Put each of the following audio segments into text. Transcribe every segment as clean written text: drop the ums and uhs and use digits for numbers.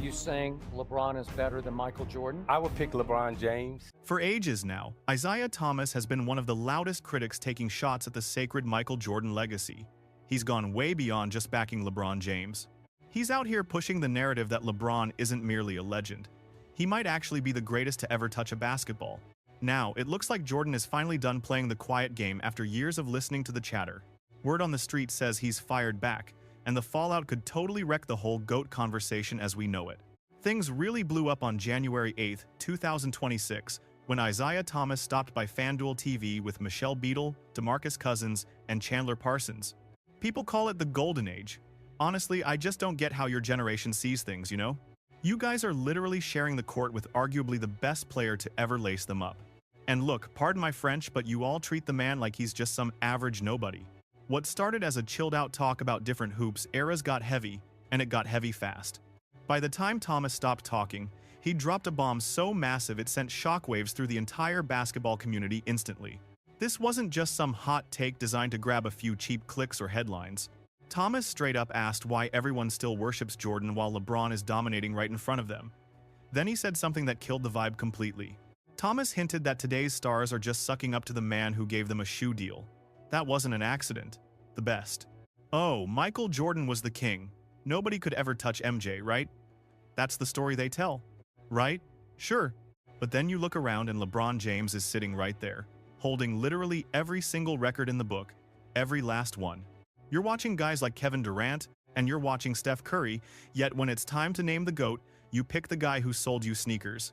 you saying LeBron is better than Michael Jordan? I would pick LeBron James. For ages now, Isiah Thomas has been one of the loudest critics taking shots at the sacred Michael Jordan legacy. He's gone way beyond just backing LeBron James. He's out here pushing the narrative that LeBron isn't merely a legend. He might actually be the greatest to ever touch a basketball. Now, it looks like Jordan is finally done playing the quiet game after years of listening to the chatter. Word on the street says he's fired back, and the fallout could totally wreck the whole GOAT conversation as we know it. Things really blew up on January 8, 2026, when Isiah Thomas stopped by FanDuel TV with Michelle Beadle, DeMarcus Cousins, and Chandler Parsons. People call it the Golden Age. Honestly, I just don't get how your generation sees things, you know? You guys are literally sharing the court with arguably the best player to ever lace them up. And look, pardon my French, but you all treat the man like he's just some average nobody. What started as a chilled-out talk about different hoops eras got heavy, and it got heavy fast. By the time Thomas stopped talking, he dropped a bomb so massive it sent shockwaves through the entire basketball community instantly. This wasn't just some hot take designed to grab a few cheap clicks or headlines. Thomas straight up asked why everyone still worships Jordan while LeBron is dominating right in front of them. Then he said something that killed the vibe completely. Thomas hinted that today's stars are just sucking up to the man who gave them a shoe deal. That wasn't an accident. The best. Oh, Michael Jordan was the king. Nobody could ever touch MJ, right? That's the story they tell. Right? Sure. But then you look around and LeBron James is sitting right there, holding literally every single record in the book, every last one. You're watching guys like Kevin Durant, and you're watching Steph Curry, yet when it's time to name the GOAT, you pick the guy who sold you sneakers.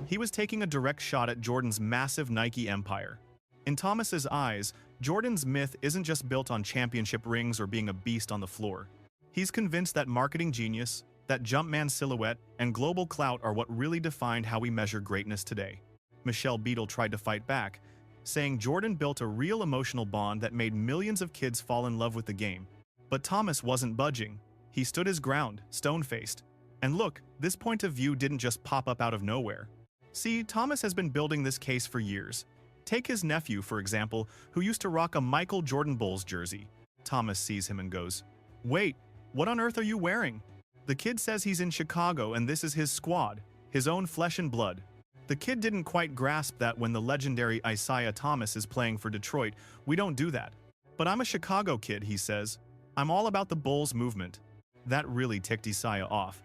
He was taking a direct shot at Jordan's massive Nike empire. In Thomas's eyes, Jordan's myth isn't just built on championship rings or being a beast on the floor. He's convinced that marketing genius, that Jumpman silhouette, and global clout are what really defined how we measure greatness today. Michelle Beadle tried to fight back, saying Jordan built a real emotional bond that made millions of kids fall in love with the game. But Thomas wasn't budging. He stood his ground, stone-faced. And look, this point of view didn't just pop up out of nowhere. See, Thomas has been building this case for years. Take his nephew, for example, who used to rock a Michael Jordan Bulls jersey. Thomas sees him and goes, "Wait, what on earth are you wearing?" The kid says he's in Chicago and this is his squad, his own flesh and blood. The kid didn't quite grasp that when the legendary Isiah Thomas is playing for Detroit, we don't do that. "But I'm a Chicago kid," he says. "I'm all about the Bulls movement." That really ticked Isiah off.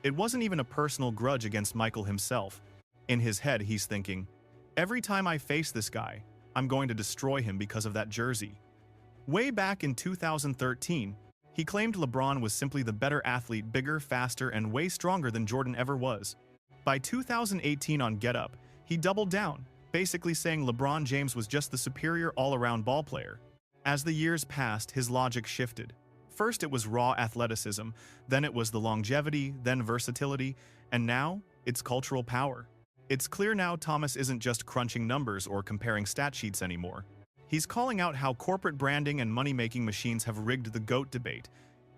It wasn't even a personal grudge against Michael himself. In his head, he's thinking, every time I face this guy, I'm going to destroy him because of that jersey. Way back in 2013, he claimed LeBron was simply the better athlete, bigger, faster, and way stronger than Jordan ever was. By 2018 on Get Up, he doubled down, basically saying LeBron James was just the superior all-around ball player. As the years passed, his logic shifted. First it was raw athleticism, then it was the longevity, then versatility, and now it's cultural power. It's clear now Thomas isn't just crunching numbers or comparing stat sheets anymore. He's calling out how corporate branding and money-making machines have rigged the GOAT debate,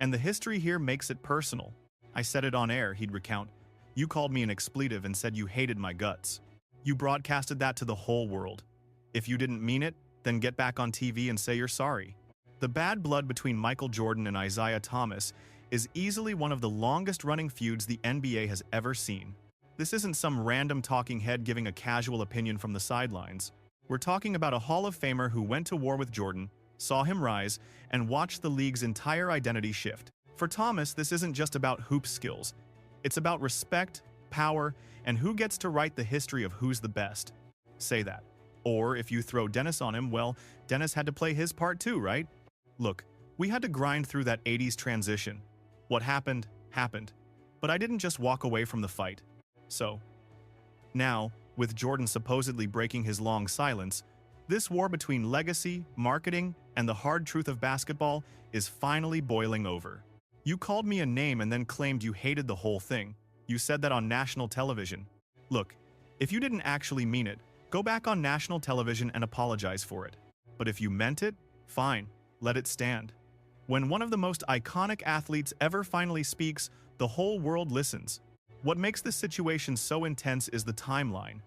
and the history here makes it personal. "I said it on air," he'd recount. "You called me an expletive and said you hated my guts. You broadcasted that to the whole world. If you didn't mean it, then get back on TV and say you're sorry." The bad blood between Michael Jordan and Isiah Thomas is easily one of the longest-running feuds the NBA has ever seen. This isn't some random talking head giving a casual opinion from the sidelines. We're talking about a Hall of Famer who went to war with Jordan, saw him rise, and watched the league's entire identity shift. For Thomas, this isn't just about hoop skills. It's about respect, power, and who gets to write the history of who's the best. Say that. Or if you throw Dennis on him, well, Dennis had to play his part too, right? Look, we had to grind through that 80s transition. What happened, happened. But I didn't just walk away from the fight. So, now, with Jordan supposedly breaking his long silence, this war between legacy, marketing, and the hard truth of basketball is finally boiling over. You called me a name and then claimed you hated the whole thing. You said that on national television. Look, if you didn't actually mean it, go back on national television and apologize for it. But if you meant it, fine, let it stand. When one of the most iconic athletes ever finally speaks, the whole world listens. What makes this situation so intense is the timeline.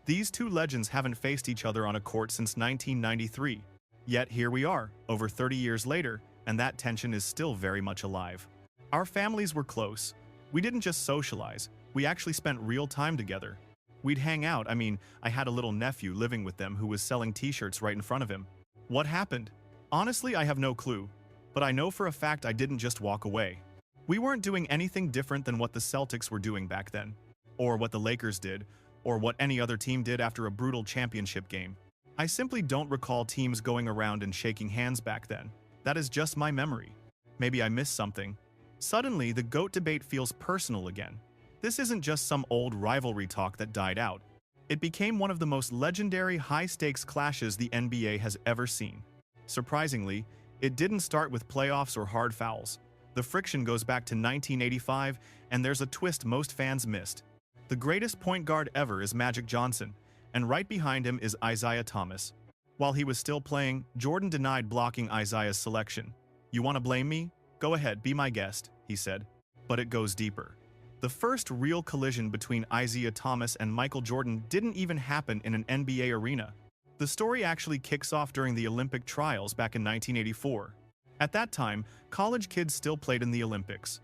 These two legends haven't faced each other on a court since 1993. Yet here we are, over 30 years later, and that tension is still very much alive. Our families were close. We didn't just socialize, we actually spent real time together. We'd hang out. I had a little nephew living with them who was selling t-shirts right in front of him. What happened? Honestly, I have no clue. But I know for a fact I didn't just walk away. We weren't doing anything different than what the Celtics were doing back then, or what the Lakers did, or what any other team did after a brutal championship game. I simply don't recall teams going around and shaking hands back then. That is just my memory. Maybe I missed something. Suddenly, the GOAT debate feels personal again. This isn't just some old rivalry talk that died out. It became one of the most legendary high-stakes clashes the NBA has ever seen. Surprisingly, it didn't start with playoffs or hard fouls. The friction goes back to 1985, and there's a twist most fans missed. The greatest point guard ever is Magic Johnson, and right behind him is Isiah Thomas. While he was still playing, Jordan denied blocking Isiah's selection. "You want to blame me? Go ahead, be my guest," he said. But it goes deeper. The first real collision between Isiah Thomas and Michael Jordan didn't even happen in an NBA arena. The story actually kicks off during the Olympic trials back in 1984. At that time, college kids still played in the Olympics.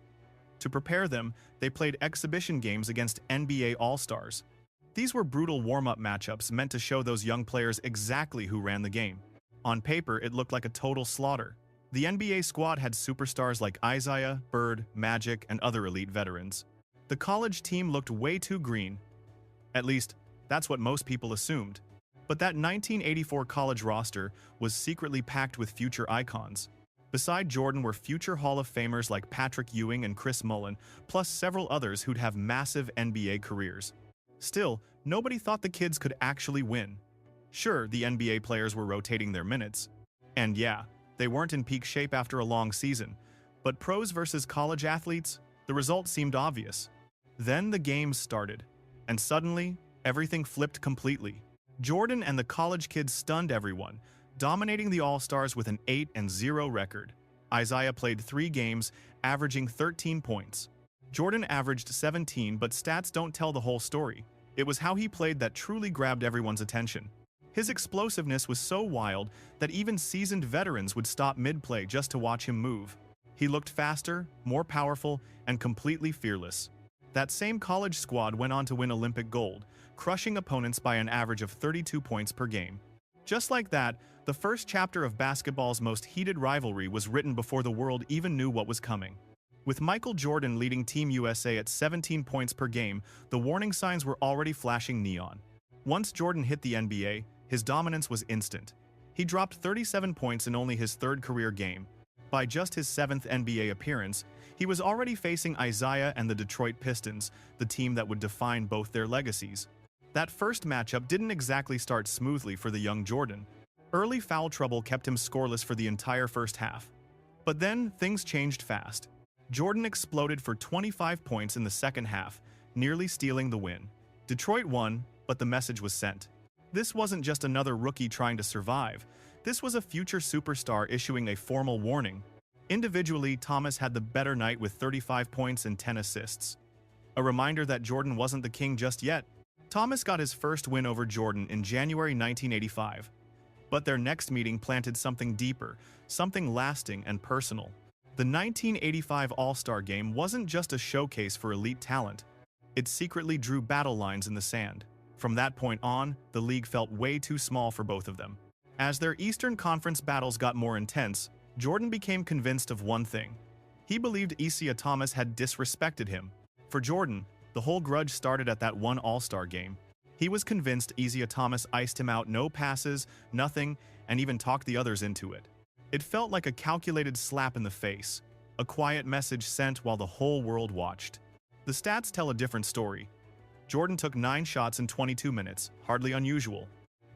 To prepare them, they played exhibition games against NBA All-Stars. These were brutal warm-up matchups meant to show those young players exactly who ran the game. On paper, it looked like a total slaughter. The NBA squad had superstars like Isiah, Bird, Magic, and other elite veterans. The college team looked way too green. At least, that's what most people assumed. But that 1984 college roster was secretly packed with future icons. Beside Jordan were future Hall of Famers like Patrick Ewing and Chris Mullin, plus several others who'd have massive NBA careers. Still, nobody thought the kids could actually win. Sure, the NBA players were rotating their minutes. And yeah, they weren't in peak shape after a long season. But pros versus college athletes, the result seemed obvious. Then the games started, and suddenly, everything flipped completely. Jordan and the college kids stunned everyone, dominating the All-Stars with an 8-0 record. Isiah played 3 games, averaging 13 points. Jordan averaged 17, but stats don't tell the whole story. It was how he played that truly grabbed everyone's attention. His explosiveness was so wild that even seasoned veterans would stop mid-play just to watch him move. He looked faster, more powerful, and completely fearless. That same college squad went on to win Olympic gold, crushing opponents by an average of 32 points per game. Just like that, the first chapter of basketball's most heated rivalry was written before the world even knew what was coming. With Michael Jordan leading Team USA at 17 points per game, the warning signs were already flashing neon. Once Jordan hit the NBA, his dominance was instant. He dropped 37 points in only his 3rd career game. By just his 7th NBA appearance, he was already facing Isiah and the Detroit Pistons, the team that would define both their legacies. That first matchup didn't exactly start smoothly for the young Jordan. Early foul trouble kept him scoreless for the entire first half. But then, things changed fast. Jordan exploded for 25 points in the second half, nearly stealing the win. Detroit won, but the message was sent. This wasn't just another rookie trying to survive. This was a future superstar issuing a formal warning. Individually, Thomas had the better night with 35 points and 10 assists. A reminder that Jordan wasn't the king just yet. Thomas got his first win over Jordan in January 1985. But their next meeting planted something deeper, something lasting and personal. The 1985 All-Star Game wasn't just a showcase for elite talent. It secretly drew battle lines in the sand. From that point on, the league felt way too small for both of them. As their Eastern Conference battles got more intense, Jordan became convinced of one thing. He believed Isiah Thomas had disrespected him. For Jordan, the whole grudge started at that one All-Star game. He was convinced Isiah Thomas iced him out, no passes, nothing, and even talked the others into it. It felt like a calculated slap in the face, a quiet message sent while the whole world watched. The stats tell a different story. Jordan took 9 shots in 22 minutes, hardly unusual.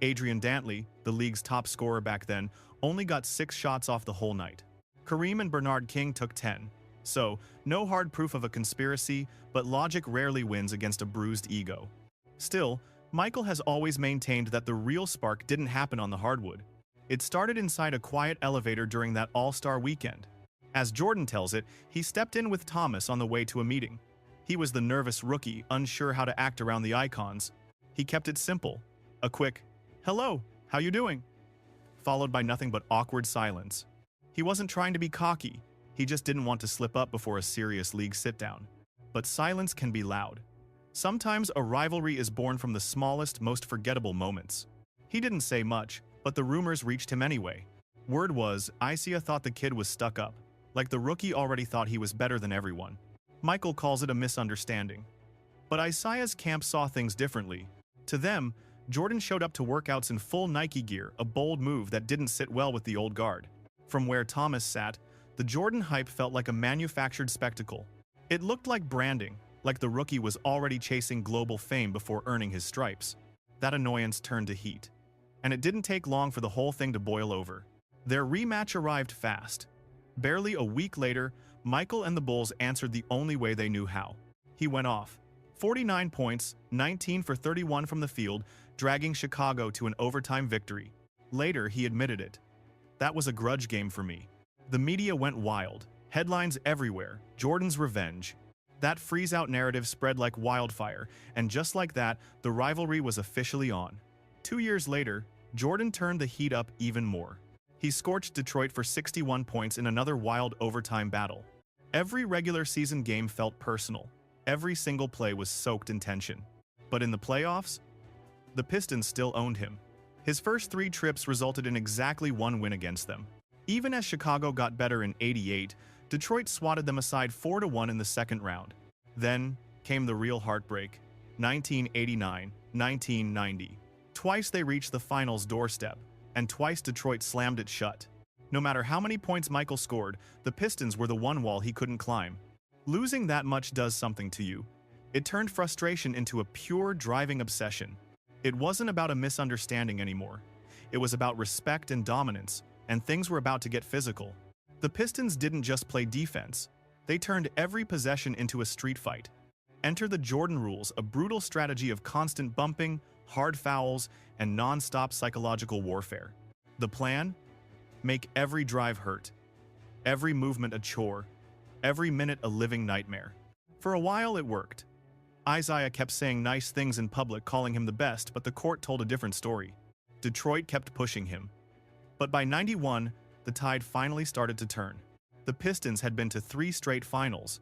Adrian Dantley, the league's top scorer back then, only got 6 shots off the whole night. Kareem and Bernard King took 10. So, no hard proof of a conspiracy, but logic rarely wins against a bruised ego. Still, Michael has always maintained that the real spark didn't happen on the hardwood. It started inside a quiet elevator during that All-Star weekend. As Jordan tells it, he stepped in with Thomas on the way to a meeting. He was the nervous rookie, unsure how to act around the icons. He kept it simple. A quick, "Hello, how you doing?" followed by nothing but awkward silence. He wasn't trying to be cocky. He just didn't want to slip up before a serious league sit-down. but silence can be loud. Sometimes a rivalry is born from the smallest, most forgettable moments. He didn't say much, but the rumors reached him anyway. Word was, Isiah thought the kid was stuck up, like the rookie already thought he was better than everyone. Michael calls it a misunderstanding. But Isiah's camp saw things differently. To them, Jordan showed up to workouts in full Nike gear, a bold move that didn't sit well with the old guard. From where Thomas sat, the Jordan hype felt like a manufactured spectacle. It looked like branding, like the rookie was already chasing global fame before earning his stripes. That annoyance turned to heat. And it didn't take long for the whole thing to boil over. Their rematch arrived fast. Barely a week later, Michael and the Bulls answered the only way they knew how. He went off. 49 points, 19 for 31 from the field, dragging Chicago to an overtime victory. Later, he admitted it. That was a grudge game for me. The media went wild. Headlines everywhere. Jordan's revenge. That freeze-out narrative spread like wildfire, and just like that, the rivalry was officially on. 2 years later, Jordan turned the heat up even more. He scorched Detroit for 61 points in another wild overtime battle. Every regular season game felt personal. Every single play was soaked in tension. But in the playoffs, the Pistons still owned him. His first 3 trips resulted in exactly 1 win against them. Even as Chicago got better in '88, Detroit swatted them aside 4-1 in the second round. Then came the real heartbreak, 1989, 1990. Twice they reached the finals doorstep, and twice Detroit slammed it shut. No matter how many points Michael scored, the Pistons were the one wall he couldn't climb. Losing that much does something to you. It turned frustration into a pure driving obsession. It wasn't about a misunderstanding anymore. It was about respect and dominance, and things were about to get physical. The Pistons didn't just play defense. They turned every possession into a street fight. Enter the Jordan rules, a brutal strategy of constant bumping, hard fouls, and non-stop psychological warfare. The plan? Make every drive hurt. Every movement a chore. Every minute a living nightmare. For a while it worked. Isiah kept saying nice things in public, calling him the best, but the court told a different story. Detroit kept pushing him. But by '91, the tide finally started to turn. The Pistons had been to 3 straight finals.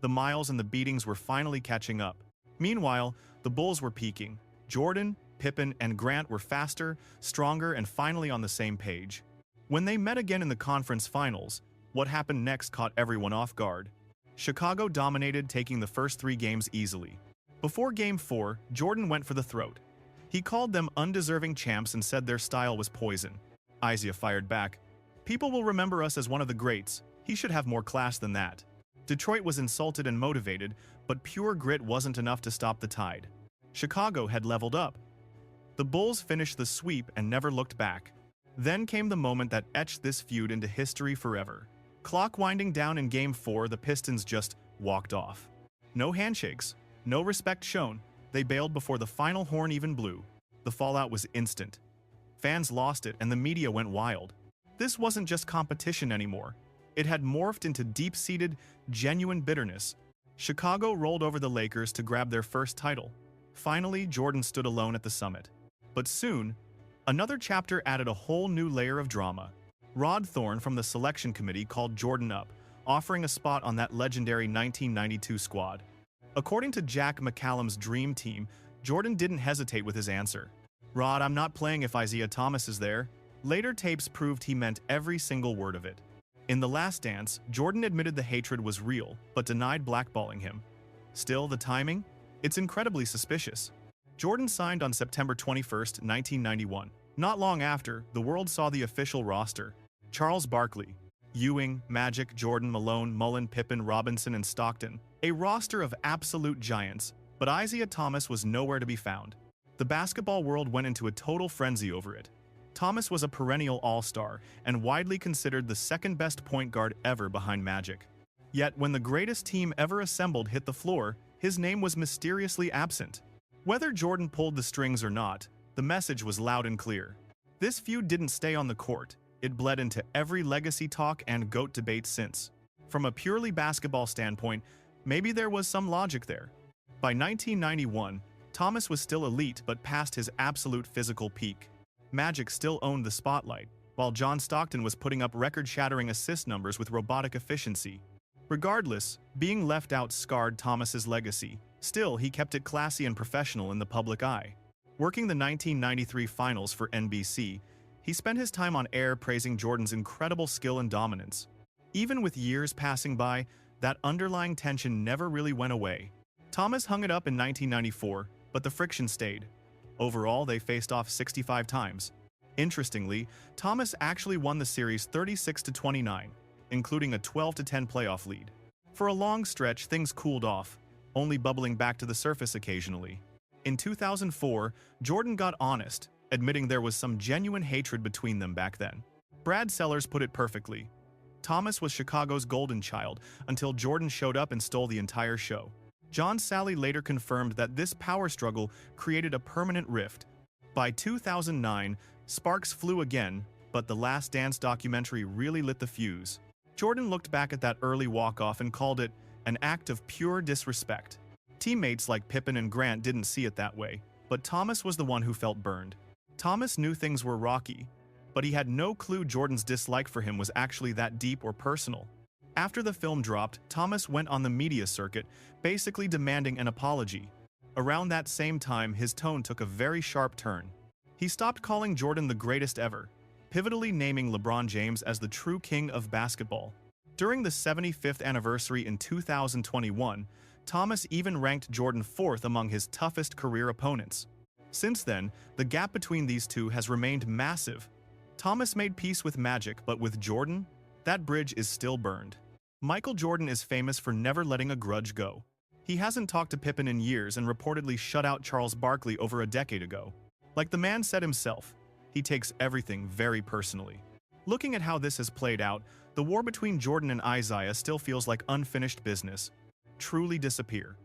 The miles and the beatings were finally catching up. Meanwhile, the Bulls were peaking. Jordan, Pippen, and Grant were faster, stronger, and finally on the same page. When they met again in the conference finals, what happened next caught everyone off guard. Chicago dominated, taking the first 3 games easily. Before Game 4, Jordan went for the throat. He called them undeserving champs and said their style was poison. Isiah fired back. People will remember us as one of the greats. He should have more class than that. Detroit was insulted and motivated, but pure grit wasn't enough to stop the tide. Chicago had leveled up. The Bulls finished the sweep and never looked back. Then came the moment that etched this feud into history forever. Clock winding down in Game 4, the Pistons just walked off. No handshakes, no respect shown. They bailed before the final horn even blew. The fallout was instant. Fans lost it and the media went wild. This wasn't just competition anymore. It had morphed into deep-seated, genuine bitterness. Chicago rolled over the Lakers to grab their first title. Finally, Jordan stood alone at the summit. But soon, another chapter added a whole new layer of drama. Rod Thorne from the selection committee called Jordan up, offering a spot on that legendary 1992 squad. According to Jack McCallum's dream team, Jordan didn't hesitate with his answer. "Rod, I'm not playing if Isiah Thomas is there." Later tapes proved he meant every single word of it. In The Last Dance, Jordan admitted the hatred was real, but denied blackballing him. Still, the timing? It's incredibly suspicious. Jordan signed on September 21, 1991. Not long after, the world saw the official roster. Charles Barkley, Ewing, Magic, Jordan, Malone, Mullen, Pippen, Robinson, and Stockton. A roster of absolute giants, but Isiah Thomas was nowhere to be found. The basketball world went into a total frenzy over it. Thomas was a perennial all-star and widely considered the second-best point guard ever behind Magic. Yet when the greatest team ever assembled hit the floor, his name was mysteriously absent. Whether Jordan pulled the strings or not, the message was loud and clear. This feud didn't stay on the court. It bled into every legacy talk and GOAT debate since. From a purely basketball standpoint, maybe there was some logic there. By 1991, Thomas was still elite but past his absolute physical peak. Magic still owned the spotlight, while John Stockton was putting up record-shattering assist numbers with robotic efficiency. Regardless, being left out scarred Thomas's legacy. Still, he kept it classy and professional in the public eye. Working the 1993 finals for NBC, he spent his time on air praising Jordan's incredible skill and dominance. Even with years passing by, that underlying tension never really went away. Thomas hung it up in 1994, but the friction stayed. Overall, they faced off 65 times. Interestingly, Thomas actually won the series 36-29, including a 12-10 playoff lead. For a long stretch, things cooled off, only bubbling back to the surface occasionally. In 2004, Jordan got honest, admitting there was some genuine hatred between them back then. Brad Sellers put it perfectly. Thomas was Chicago's golden child until Jordan showed up and stole the entire show. John Sally later confirmed that this power struggle created a permanent rift. By 2009, sparks flew again, but The Last Dance documentary really lit the fuse. Jordan looked back at that early walk-off and called it an act of pure disrespect. Teammates like Pippen and Grant didn't see it that way, but Thomas was the one who felt burned. Thomas knew things were rocky, but he had no clue Jordan's dislike for him was actually that deep or personal. After the film dropped, Thomas went on the media circuit, basically demanding an apology. Around that same time, his tone took a very sharp turn. He stopped calling Jordan the greatest ever, pivotally naming LeBron James as the true king of basketball. During the 75th anniversary in 2021, Thomas even ranked Jordan fourth among his toughest career opponents. Since then, the gap between these two has remained massive. Thomas made peace with Magic, but with Jordan, that bridge is still burned. Michael Jordan is famous for never letting a grudge go. He hasn't talked to Pippen in years and reportedly shut out Charles Barkley over a decade ago. Like the man said himself, he takes everything very personally. Looking at how this has played out, the war between Jordan and Isiah still feels like unfinished business. Truly disappear.